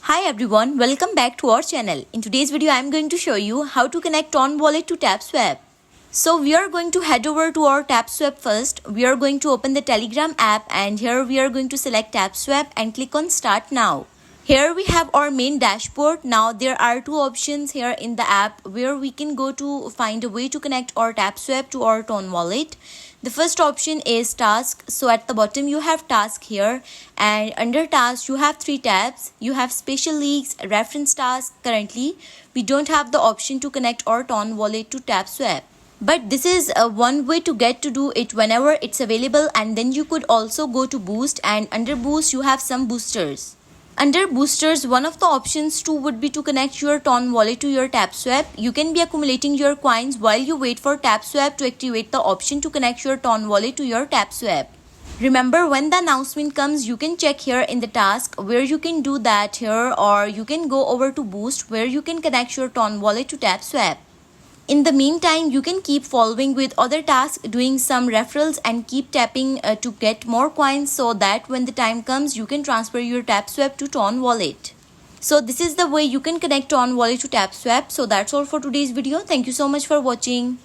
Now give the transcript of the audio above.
Hi everyone, welcome back to our channel. In today's video, I am going to show you how to connect Ton wallet to TapSwap. So we are going to head over to our TapSwap first. We are going to open the Telegram app and here we are going to select TapSwap and click on Start Now. Here we have our main dashboard. Now there are two options here in the app where we can go to find a way to connect our TapSwap to our Ton wallet. The first option is task. So at the bottom you have task here and under task you have three tabs. You have special leagues, reference task. Currently we don't have the option to connect our Ton wallet to TapSwap. But this is one way to get to do it whenever it's available, and then you could also go to boost and under boost you have some boosters. Under boosters, one of the options too would be to connect your Ton wallet to your TapSwap. You can be accumulating your coins while you wait for TapSwap to activate the option to connect your Ton wallet to your TapSwap. Remember, when the announcement comes, you can check here in the task where you can do that here, or you can go over to boost where you can connect your Ton wallet to TapSwap. In the meantime, you can keep following with other tasks, doing some referrals and keep tapping to get more coins so that when the time comes, you can transfer your TapSwap to Ton wallet. So this is the way you can connect Ton wallet to TapSwap. So that's all for today's video. Thank you so much for watching.